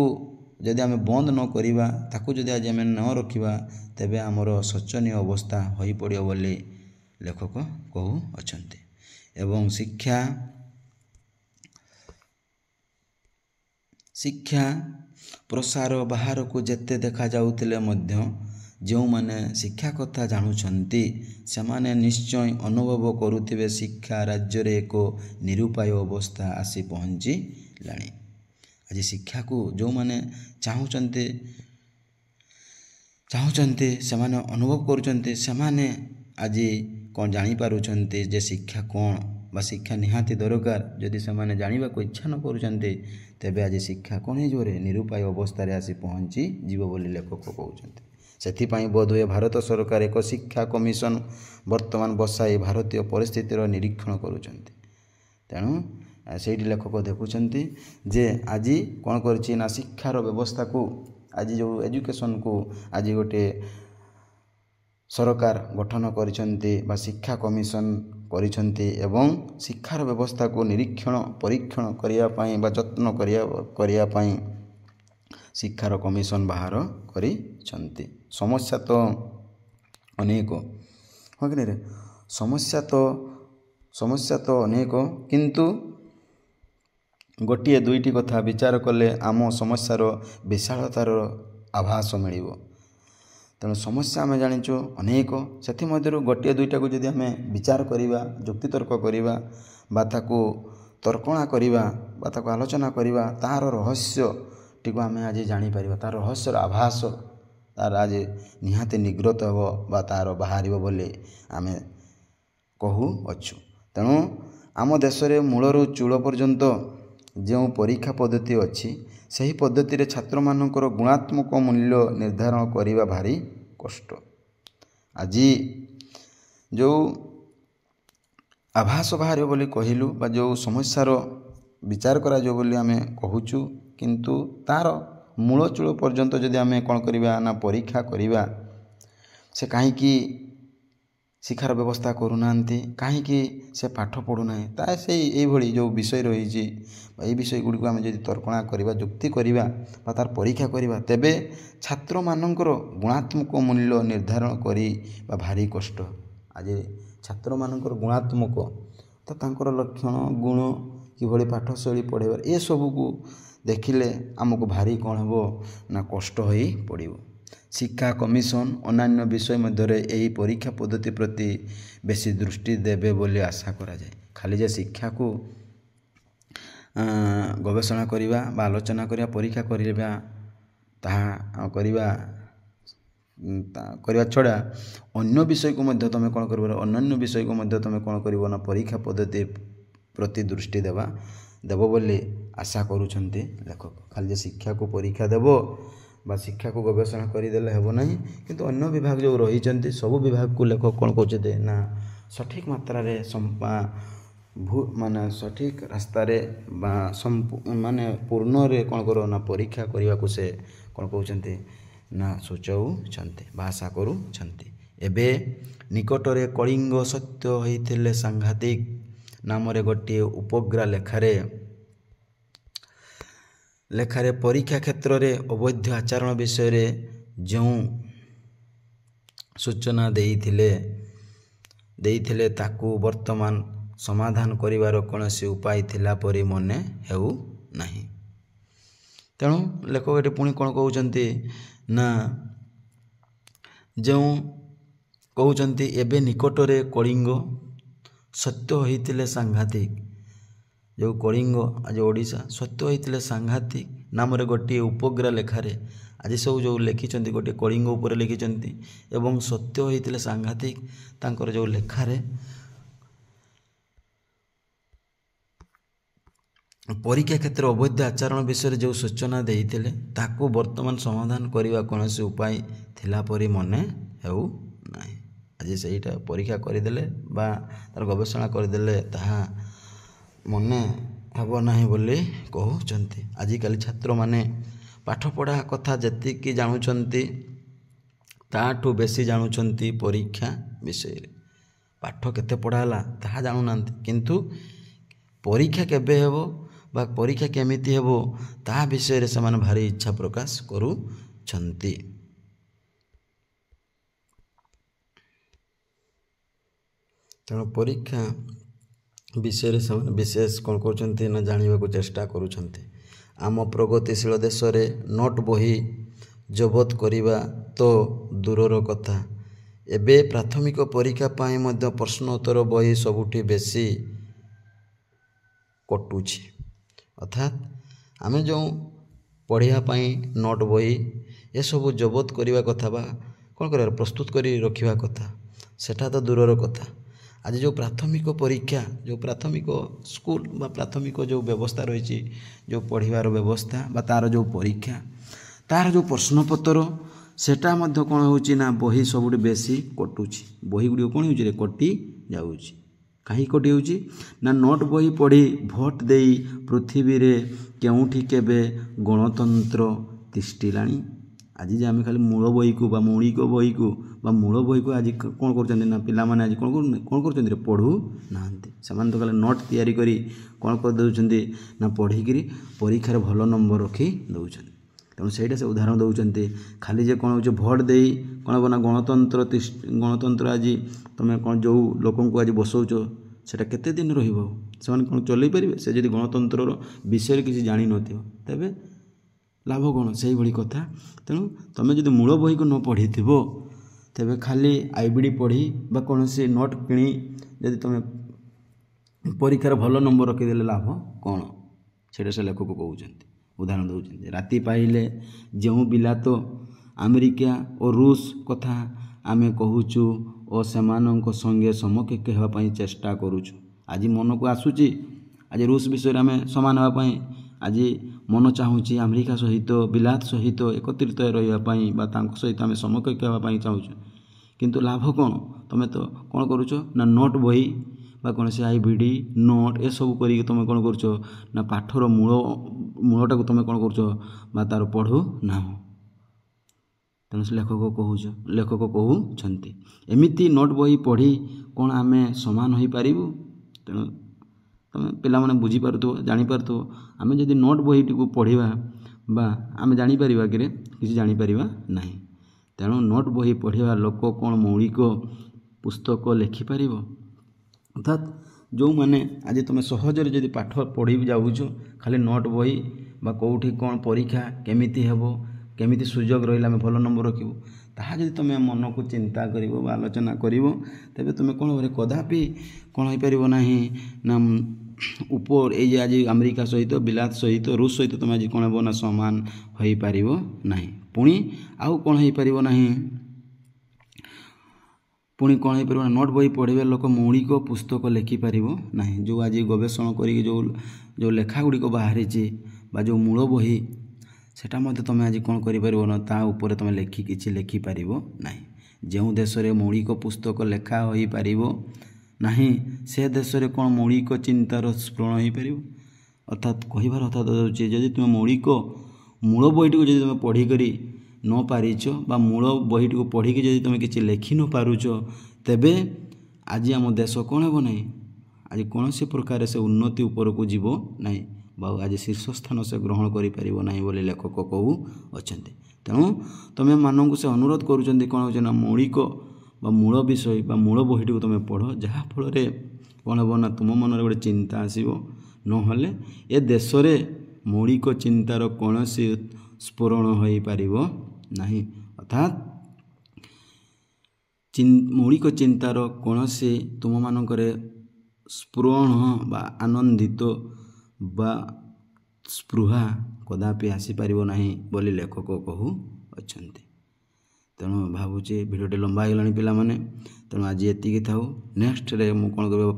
ଯଦି ଆମେ ବନ୍ଦ ନ କରିବା ତାକୁ ଯଦି ଆଜି ଆମେ ନ ରଖିବା ତେବେ ଆମର ଶୋଚନୀୟ ଅବସ୍ଥା ହୋଇପଡ଼ିବ ବୋଲି ଲେଖକ କହୁଅଛନ୍ତି। ଏବଂ ଶିକ୍ଷା ପ୍ରସାର ବାହାରକୁ ଯେତେ ଦେଖାଯାଉଥିଲେ ମଧ୍ୟ ଯେଉଁମାନେ ଶିକ୍ଷା କଥା ଜାଣୁଛନ୍ତି ସେମାନେ ନିଶ୍ଚୟ ଅନୁଭବ କରୁଥିବେ ଶିକ୍ଷା ରାଜ୍ୟରେ ଏକ ନିରୁପାୟ ଅବସ୍ଥା ଆସି ପହଞ୍ଚିଲାଣି। ଆଜି ଶିକ୍ଷାକୁ ଯେଉଁମାନେ ଚାହୁଁଛନ୍ତି ସେମାନେ ଅନୁଭବ କରୁଛନ୍ତି ସେମାନେ ଆଜି କ'ଣ ଜାଣିପାରୁଛନ୍ତି ଯେ ଶିକ୍ଷା କ'ଣ ବା ଶିକ୍ଷା ନିହାତି ଦରକାର। ଯଦି ସେମାନେ ଜାଣିବାକୁ ଇଚ୍ଛା ନ କରୁଛନ୍ତି ତେବେ ଆଜି ଶିକ୍ଷା କ'ଣ ହେଇଯିବ ନିରୁପାୟ ଅବସ୍ଥାରେ ଆସି ପହଞ୍ଚିଯିବ ବୋଲି ଲେଖକ କହୁଛନ୍ତି। ସେଥିପାଇଁ ବୋଧହୁଏ ଭାରତ ସରକାର ଏକ ଶିକ୍ଷା କମିଶନ ବର୍ତ୍ତମାନ ବସାଇ ଭାରତୀୟ ପରିସ୍ଥିତିର ନିରୀକ୍ଷଣ କରୁଛନ୍ତି। ତେଣୁ ସେଇଠି ଲେଖକ ଦେଖୁଛନ୍ତି ଯେ ଆଜି କ'ଣ କରିଛି ନା ଶିକ୍ଷାର ବ୍ୟବସ୍ଥାକୁ ଆଜି ଯେଉଁ ଏଜୁକେସନକୁ ଆଜି ଗୋଟିଏ ସରକାର ଗଠନ କରିଛନ୍ତି ବା ଶିକ୍ଷା କମିଶନ କରିଛନ୍ତି ଏବଂ ଶିକ୍ଷାର ବ୍ୟବସ୍ଥାକୁ ନିରୀକ୍ଷଣ ପରୀକ୍ଷଣ କରିବା ପାଇଁ ବା ଯତ୍ନ କରିବା ପାଇଁ ଶିକ୍ଷାର କମିଶନ ବାହାର କରିଛନ୍ତି। ସମସ୍ୟା ତ ଅନେକ ହଁ କି ନାହିଁ ସମସ୍ୟା ତ ଅନେକ କିନ୍ତୁ ଗୋଟିଏ ଦୁଇଟି କଥା ବିଚାର କଲେ ଆମ ସମସ୍ୟାର ବିଶାଳତାର ଆଭାସ ମିଳିବ। ତେଣୁ ସମସ୍ୟା ଆମେ ଜାଣିଛୁ ଅନେକ ସେଥିମଧ୍ୟରୁ ଗୋଟିଏ ଦୁଇଟାକୁ ଯଦି ଆମେ ବିଚାର କରିବା ଯୁକ୍ତିତର୍କ କରିବା ବା ତାକୁ ତର୍କଣା କରିବା ବା ତାକୁ ଆଲୋଚନା କରିବା ତାହାର ରହସ୍ୟଟିକୁ ଆମେ ଆଜି ଜାଣିପାରିବା। ତାର ରହସ୍ୟର ଆଭାସ ତାର ଆଜି ନିହାତି ନିଗ୍ରତ ହେବ ବା ତାର ବାହାରିବ ବୋଲି ଆମେ କହୁଅଛୁ। ତେଣୁ ଆମ ଦେଶରେ ମୂଳରୁ ଚୂଳ ପର୍ଯ୍ୟନ୍ତ ଯେଉଁ ପରୀକ୍ଷା ପଦ୍ଧତି ଅଛି ସେହି ପଦ୍ଧତିରେ ଛାତ୍ରମାନଙ୍କର ଗୁଣାତ୍ମକ ମୂଲ୍ୟ ନିର୍ଦ୍ଧାରଣ କରିବା ଭାରି କଷ୍ଟ। ଆଜି ଯେଉଁ ଆଭାସ ବାହାରିବ ବୋଲି କହିଲୁ ବା ଯେଉଁ ସମସ୍ୟାର ବିଚାର କରାଯିବ ବୋଲି ଆମେ କହୁଛୁ କିନ୍ତୁ ତାର ମୂଳ ଚୂଳ ପର୍ଯ୍ୟନ୍ତ ଯଦି ଆମେ କ'ଣ କରିବା ନା ପରୀକ୍ଷା କରିବା ସେ କାହିଁକି ଶିକ୍ଷାର ବ୍ୟବସ୍ଥା କରୁନାହାନ୍ତି କାହିଁକି ସେ ପାଠ ପଢ଼ୁନାହିଁ ତାହା ଏଇଭଳି ଯେଉଁ ବିଷୟ ରହିଛି ଏଇ ବିଷୟ ଗୁଡ଼ିକୁ ଆମେ ଯଦି ତର୍କଣା କରିବା ଯୁକ୍ତି କରିବା ବା ତାର ପରୀକ୍ଷା କରିବା ତେବେ ଛାତ୍ରମାନଙ୍କର ଗୁଣାତ୍ମକ ମୂଲ୍ୟ ନିର୍ଦ୍ଧାରଣ କରିବା ଭାରି କଷ୍ଟ। ଆଜି ଛାତ୍ରମାନଙ୍କର ଗୁଣାତ୍ମକ ତ ତାଙ୍କର ଲକ୍ଷଣ ଗୁଣ କିଭଳି ପାଠଶୈଳୀ ପଢ଼ାଇବାର ଏସବୁକୁ ଦେଖିଲେ ଆମକୁ ଭାରି କ'ଣ ହେବ ନା କଷ୍ଟ ହୋଇ ପଡ଼ିବ। ଶିକ୍ଷା କମିଶନ ଅନ୍ୟାନ୍ୟ ବିଷୟ ମଧ୍ୟରେ ଏହି ପରୀକ୍ଷା ପଦ୍ଧତି ପ୍ରତି ବେଶୀ ଦୃଷ୍ଟି ଦେବେ ବୋଲି ଆଶା କରାଯାଏ। ଖାଲି ଯେ ଶିକ୍ଷାକୁ ଗବେଷଣା କରିବା ବା ଆଲୋଚନା କରିବା ପରୀକ୍ଷା କରିବା ତାହା କରିବା ଛଡ଼ା ଅନ୍ୟ ବିଷୟକୁ ମଧ୍ୟ ତୁମେ କ'ଣ କରିବ ଅନ୍ୟାନ୍ୟ ବିଷୟକୁ ମଧ୍ୟ ତୁମେ କ'ଣ କରିବ ନା ପରୀକ୍ଷା ପଦ୍ଧତି ପ୍ରତି ଦୃଷ୍ଟି ଦେବ ବୋଲି ଆଶା କରୁଛନ୍ତି ଲେଖକ। ଖାଲି ଯେ ଶିକ୍ଷାକୁ ପରୀକ୍ଷା ଦେବ ବା ଶିକ୍ଷାକୁ ଗବେଷଣା କରିଦେଲେ ହେବ ନାହିଁ କିନ୍ତୁ ଅନ୍ୟ ବିଭାଗ ଯେଉଁ ରହିଛନ୍ତି ସବୁ ବିଭାଗକୁ ଲେଖକ କ'ଣ କହୁଛନ୍ତି ନା ସଠିକ୍ ମାତ୍ରାରେ ମାନେ ସଠିକ୍ ରାସ୍ତାରେ ବା ମାନେ ପୂର୍ଣ୍ଣରେ କ'ଣ କର ନା ପରୀକ୍ଷା କରିବାକୁ ସେ କ'ଣ କହୁଛନ୍ତି ନା ସୂଚାଉଛନ୍ତି ବା ଆଶା କରୁଛନ୍ତି। ଏବେ ନିକଟରେ କଳିଙ୍ଗ ସତ୍ୟ ହୋଇଥିଲେ ସାଂଘାତିକ ନାମରେ ଗୋଟିଏ ଉପଗ୍ରା ଲେଖାରେ ପରୀକ୍ଷା କ୍ଷେତ୍ରରେ ଅବୈଧ ଆଚରଣ ବିଷୟରେ ଯେଉଁ ସୂଚନା ଦେଇଥିଲେ ତାକୁ ବର୍ତ୍ତମାନ ସମାଧାନ କରିବାର କୌଣସି ଉପାୟ ଥିଲା ପରି ମନେ ହେଉନାହିଁ। ତେଣୁ ଲେଖକ ଏଠି ପୁଣି କ'ଣ କହୁଛନ୍ତି ନା ଯେଉଁ କହୁଛନ୍ତି ଏବେ ନିକଟରେ କଳିଙ୍ଗ ସତ୍ୟ ହୋଇଥିଲେ ସାଂଘାତିକ, ଯେଉଁ କଳିଙ୍ଗ ଆଜି ଓଡ଼ିଶା ସତ୍ୟ ହୋଇଥିଲେ ସାଂଘାତିକ ନାମରେ ଗୋଟିଏ ଉପଗ୍ରା ଲେଖାରେ ଆଜି ସବୁ ଯେଉଁ ଲେଖିଛନ୍ତି ଗୋଟିଏ କଳିଙ୍ଗ ଉପରେ ଲେଖିଛନ୍ତି ଏବଂ ସତ୍ୟ ହୋଇଥିଲେ ସାଂଘାତିକ ତାଙ୍କର ଯେଉଁ ଲେଖାରେ ପରୀକ୍ଷା କ୍ଷେତ୍ରରେ ଅବୈଧ ଆଚରଣ ବିଷୟରେ ଯେଉଁ ସୂଚନା ଦେଇଥିଲେ ତାକୁ ବର୍ତ୍ତମାନ ସମାଧାନ କରିବା କୌଣସି ଉପାୟ ଥିଲା ପରି ମନେ ହେଉନାହିଁ। ଆଜି ସେଇଟା ପରୀକ୍ଷା କରିଦେଲେ ବା ତାର ଗବେଷଣା କରିଦେଲେ ତାହା ମନେ ହେବ ନାହିଁ ବୋଲି କହୁଛନ୍ତି। ଆଜିକାଲି ଛାତ୍ରମାନେ ପାଠପଢ଼ା କଥା ଯେତିକି ଜାଣୁଛନ୍ତି ତାଠୁ ବେଶୀ ଜାଣୁଛନ୍ତି ପରୀକ୍ଷା ବିଷୟରେ। ପାଠ କେତେ ପଢ଼ା ହେଲା ତାହା ଜାଣୁନାହାନ୍ତି, କିନ୍ତୁ ପରୀକ୍ଷା କେବେ ହେବ ବା ପରୀକ୍ଷା କେମିତି ହେବ ତାହା ବିଷୟରେ ସେମାନେ ଭାରି ଇଚ୍ଛା ପ୍ରକାଶ କରୁଛନ୍ତି। ତେଣୁ ପରୀକ୍ଷା ବିଷୟରେ ସେମାନେ ବିଶେଷ କ'ଣ କରୁଛନ୍ତି ନା ଜାଣିବାକୁ ଚେଷ୍ଟା କରୁଛନ୍ତି। ଆମ ପ୍ରଗତିଶୀଳ ଦେଶରେ ନୋଟ୍ ବହି ଜବତ କରିବା ତ ଦୂରର କଥା, ଏବେ ପ୍ରାଥମିକ ପରୀକ୍ଷା ପାଇଁ ମଧ୍ୟ ପ୍ରଶ୍ନ ଉତ୍ତର ବହି ସବୁଠି ବେଶୀ କଟୁଛି। ଅର୍ଥାତ୍ ଆମେ ଯେଉଁ ପଢ଼ିବା ପାଇଁ ନୋଟ୍ ବହି ଏସବୁ ଜବତ କରିବା କଥା ବା କ'ଣ କରିବା ପ୍ରସ୍ତୁତ କରି ରଖିବା କଥା, ସେଟା ତ ଦୂରର କଥା। ଆଜି ଯେଉଁ ପ୍ରାଥମିକ ପରୀକ୍ଷା, ଯେଉଁ ପ୍ରାଥମିକ ସ୍କୁଲ ବା ପ୍ରାଥମିକ ଯେଉଁ ବ୍ୟବସ୍ଥା ରହିଛି, ଯେଉଁ ପଢ଼ିବାର ବ୍ୟବସ୍ଥା ବା ତା'ର ଯେଉଁ ପରୀକ୍ଷା, ତା'ର ଯେଉଁ ପ୍ରଶ୍ନପତ୍ର ସେଟା ମଧ୍ୟ କ'ଣ ହେଉଛି ନା ବହି ସବୁଠି ବେଶୀ କଟୁଛି। ବହି ଗୁଡ଼ିକ କ'ଣ ହେଉଛି ରେ କଟି ଯାଉଛି। କାହିଁକି କଟି ହେଉଛି ନା ନୋଟ୍ ବହି ପଢ଼ି ଭୋଟ ଦେଇ ପୃଥିବୀରେ କେଉଁଠି କେବେ ଗଣତନ୍ତ୍ର ତିଷ୍ଠିଲାଣି। ଆଜି ଯେ ଆମେ ଖାଲି ମୂଳ ବହିକୁ ବା ମୌଳିକ ବହିକୁ ବା ମୂଳ ବହିକୁ ଆଜି କ'ଣ କରୁଛନ୍ତି ନା ପିଲାମାନେ ଆଜି କ'ଣ କରୁଛନ୍ତି ପଢ଼ୁନାହାନ୍ତି। ସେମାନେ ତ ଖାଲି ନୋଟ୍ ତିଆରି କରି କ'ଣ କରିଦେଉଛନ୍ତି ନା ପଢ଼ିକିରି ପରୀକ୍ଷାରେ ଭଲ ନମ୍ବର ରଖି ଦେଉଛନ୍ତି। ତେଣୁ ସେଇଟା ସେ ଉଦାହରଣ ଦେଉଛନ୍ତି। ଖାଲି ଯେ କ'ଣ ହେଉଛି ଭୋଟ ଦେଇ କ'ଣ ହେବ ନା ଗଣତନ୍ତ୍ର ଆଜି ତୁମେ କ'ଣ ଯେଉଁ ଲୋକଙ୍କୁ ଆଜି ବସଉଛ ସେଇଟା କେତେ ଦିନ ରହିବ? ସେମାନେ କ'ଣ ଚଲେଇ ପାରିବେ? ସେ ଯଦି ଗଣତନ୍ତ୍ରର ବିଷୟରେ କିଛି ଜାଣିନଥିବ ତେବେ ଲାଭ କ'ଣ? ସେଇଭଳି କଥା। ତେଣୁ ତୁମେ ଯଦି ମୂଳ ବହିକୁ ନ ପଢ଼ିଥିବ ତେବେ ଖାଲି IBD ପଢ଼ି ବା କୌଣସି ନୋଟ୍ କିଣି ଯଦି ତୁମେ ପରୀକ୍ଷାରେ ଭଲ ନମ୍ବର ରଖିଦେଲେ ଲାଭ କ'ଣ? ସେଇଟା ସେ ଲେଖକ କହୁଛନ୍ତି, ଉଦାହରଣ ଦେଉଛନ୍ତି। ରାତି ପାଇଲେ ଯେଉଁ ବିଲାତ ଆମେରିକା ଓ ରୁଷ କଥା ଆମେ କହୁଛୁ ଓ ସେମାନଙ୍କ ସଙ୍ଗେ ସମକକ୍ଷ ହେବା ପାଇଁ ଚେଷ୍ଟା କରୁଛୁ। ଆଜି ମନକୁ ଆସୁଛି ଆଜି ରୁଷ ବିଷୟରେ ଆମେ ସମାନ ହେବା ପାଇଁ, ଆଜି ମନ ଚାହୁଁଛି ଆମେରିକା ସହିତ ବିଲାତ ସହିତ ଏକତ୍ରିତ ରହିବା ପାଇଁ ବା ତାଙ୍କ ସହିତ ଆମେ ସମକକ୍ଷ ହେବା ପାଇଁ ଚାହୁଁଛୁ। କିନ୍ତୁ ଲାଭ କ'ଣ? ତୁମେ ତ କ'ଣ କରୁଛ ନା ନୋଟ୍ ବହି ବା କୌଣସି IBD ନୋଟ୍ ଏସବୁ କରିକି ତୁମେ କ'ଣ କରୁଛ ନା ପାଠର ମୂଳଟାକୁ ତୁମେ କ'ଣ କରୁଛ ବା ତା'ର ପଢ଼ୁନାହଁ। ତେଣୁ ସେ ଲେଖକ କହୁଛନ୍ତି ଏମିତି ନୋଟ୍ ବହି ପଢ଼ି କ'ଣ ଆମେ ସମାନ ହୋଇପାରିବୁ? ତେଣୁ ତୁମେ ପିଲାମାନେ ବୁଝିପାରୁଥିବ, ଜାଣିପାରୁଥିବ। ଆମେ ଯଦି ନୋଟ୍ ବହିଟିକୁ ପଢ଼ିବା ବା ଆମେ ଜାଣିପାରିବା କିରେ? କିଛି ଜାଣିପାରିବା ନାହିଁ। ତେଣୁ ନୋଟ୍ ବହି ପଢ଼ିବା ଲୋକ କ'ଣ ମୌଳିକ ପୁସ୍ତକ ଲେଖିପାରିବ? ଅର୍ଥାତ୍ ଯେଉଁମାନେ ଆଜି ତୁମେ ସହଜରେ ଯଦି ପାଠ ପଢ଼ି ଯାଉଛ ଖାଲି ନୋଟ୍ ବହି ବା କେଉଁଠି କ'ଣ ପରୀକ୍ଷା କେମିତି ହେବ, କେମିତି ସୁଯୋଗ ରହିଲେ ଆମେ ଭଲ ନମ୍ବର ରଖିବୁ, ତାହା ଯଦି ତୁମେ ମନକୁ ଚିନ୍ତା କରିବ ବା ଆଲୋଚନା କରିବ ତେବେ ତୁମେ କ'ଣ କଦାପି କ'ଣ ହୋଇପାରିବ ନାହିଁ ନା ଏଇ ଯେ ଆଜି ଆମେରିକା ସହିତ ବିଲାତ ସହିତ ରୁଷ ସହିତ ତୁମେ ଆଜି କ'ଣ ହେବ ନା ସମାନ ହୋଇପାରିବ ନାହିଁ। ପୁଣି ଆଉ କ'ଣ ହୋଇପାରିବ ନାହିଁ? ପୁଣି କ'ଣ ହୋଇପାରିବ ନା ନୋଟ୍ ବହି ପଢ଼ିବା ଲୋକ ମୌଳିକ ପୁସ୍ତକ ଲେଖିପାରିବ ନାହିଁ। ଯେଉଁ ଆଜି ଗବେଷଣା କରିକି ଯେଉଁ ଲେଖା ଗୁଡ଼ିକ ବାହାରିଛି ବା ଯେଉଁ ମୂଳ ବହି ସେଟା ମଧ୍ୟ ତୁମେ ଆଜି କ'ଣ କରିପାରିବ ନା ତା ଉପରେ ତୁମେ କିଛି ଲେଖିପାରିବ ନାହିଁ। ଯେଉଁ ଦେଶରେ ମୌଳିକ ପୁସ୍ତକ ଲେଖା ହୋଇପାରିବ ନାହିଁ ସେ ଦେଶରେ କ'ଣ ମୌଳିକ ଚିନ୍ତାର ସ୍ଫୁରଣ ହୋଇପାରିବ? ଅର୍ଥାତ୍ କହିବାର ଅର୍ଥ ହେଉଛି ଯଦି ତୁମେ ମୂଳ ବହିଟିକୁ ଯଦି ତୁମେ ପଢ଼ିକରି ନ ପାରିଛ ବା ମୂଳ ବହିଟିକୁ ପଢ଼ିକି ଯଦି ତୁମେ କିଛି ଲେଖି ନ ପାରୁଛ ତେବେ ଆଜି ଆମ ଦେଶ କ'ଣ ହେବ ନାହିଁ? ଆଜି କୌଣସି ପ୍ରକାର ସେ ଉନ୍ନତି ଉପରକୁ ଯିବ ନାହିଁ ବା ଆଜି ଶୀର୍ଷ ସ୍ଥାନ ସେ ଗ୍ରହଣ କରିପାରିବ ନାହିଁ ବୋଲି ଲେଖକ କହୁଅଛନ୍ତି। ତେଣୁ ତୁମେମାନଙ୍କୁ ସେ ଅନୁରୋଧ କରୁଛନ୍ତି କ'ଣ ହେଉଛି ନା ମୌଳିକ ବା ମୂଳ ବିଷୟ ବା ମୂଳ ବହିଟିକୁ ତୁମେ ପଢ଼, ଯାହାଫଳରେ କ'ଣ ହେବ ନା ତୁମ ମନରେ ଗୋଟେ ଚିନ୍ତା ଆସିବ। ନହେଲେ ଏ ଦେଶରେ ମୌଳିକ ଚିନ୍ତାର କୌଣସି ସ୍ଫୁରଣ ହୋଇପାରିବ ନାହିଁ। ଅର୍ଥାତ୍ ମୌଳିକ ଚିନ୍ତାର କୌଣସି ତୁମମାନଙ୍କରେ ସ୍ଫୁରଣ ବା ଆନନ୍ଦିତ ବା ସ୍ପୃହା କଦାପି ଆସିପାରିବ ନାହିଁ ବୋଲି ଲେଖକ କହୁଅଛନ୍ତି। ତେଣୁ ଭାବୁଛି ଭିଡ଼ିଓଟି ଲମ୍ବା ହେଇଗଲାଣି ପିଲାମାନେ, ତେଣୁ ଆଜି ଏତିକି ଥାଉ। ନେକ୍ସଟରେ ମୁଁ କ'ଣ କରିବି,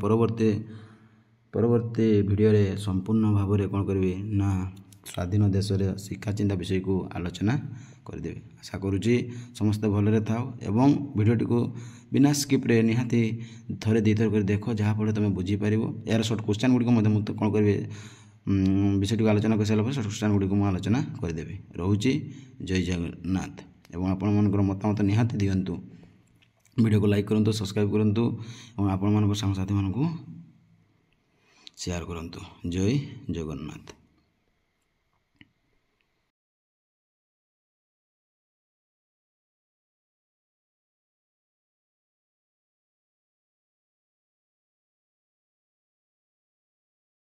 ପରବର୍ତ୍ତୀ ଭିଡ଼ିଓରେ ସମ୍ପୂର୍ଣ୍ଣ ଭାବରେ କ'ଣ କରିବି ନା ସ୍ୱାଧୀନ ଦେଶରେ ଶିକ୍ଷା ଚିନ୍ତା ବିଷୟକୁ ଆଲୋଚନା କରିଦେବି। ଆଶା କରୁଛି ସମସ୍ତେ ଭଲରେ ଥାଅ ଏବଂ ଭିଡ଼ିଓଟିକୁ ବିନା ସ୍କିପ୍ରେ ନିହାତି ଥରେ ଦୁଇଥର କରି ଦେଖ, ଯାହାଫଳରେ ତୁମେ ବୁଝିପାରିବ। ଏହାର ସର୍ଟ କ୍ୱେଶ୍ଚନ୍ ଗୁଡ଼ିକ ମଧ୍ୟ ମୁଁ କ'ଣ କରିବି ବିଷୟଟିକୁ ଆଲୋଚନା କରିସାରିଲା ପରେ ସର୍ଟ କ୍ୱେଶ୍ଚନ୍ ଗୁଡ଼ିକୁ ମୁଁ ଆଲୋଚନା କରିଦେବି। ରହୁଛି ଜୟ ଜଗନ୍ନାଥ ଏବଂ ଆପଣମାନଙ୍କର ମତାମତ ନିହାତି ଦିଅନ୍ତୁ। ଭିଡ଼ିଓକୁ ଲାଇକ୍ କରନ୍ତୁ, ସବସ୍କ୍ରାଇବ୍ କରନ୍ତୁ ଏବଂ ଆପଣମାନଙ୍କ ସାଙ୍ଗସାଥିମାନଙ୍କୁ ସେୟାର କରନ୍ତୁ। ଜୟ ଜଗନ୍ନାଥ।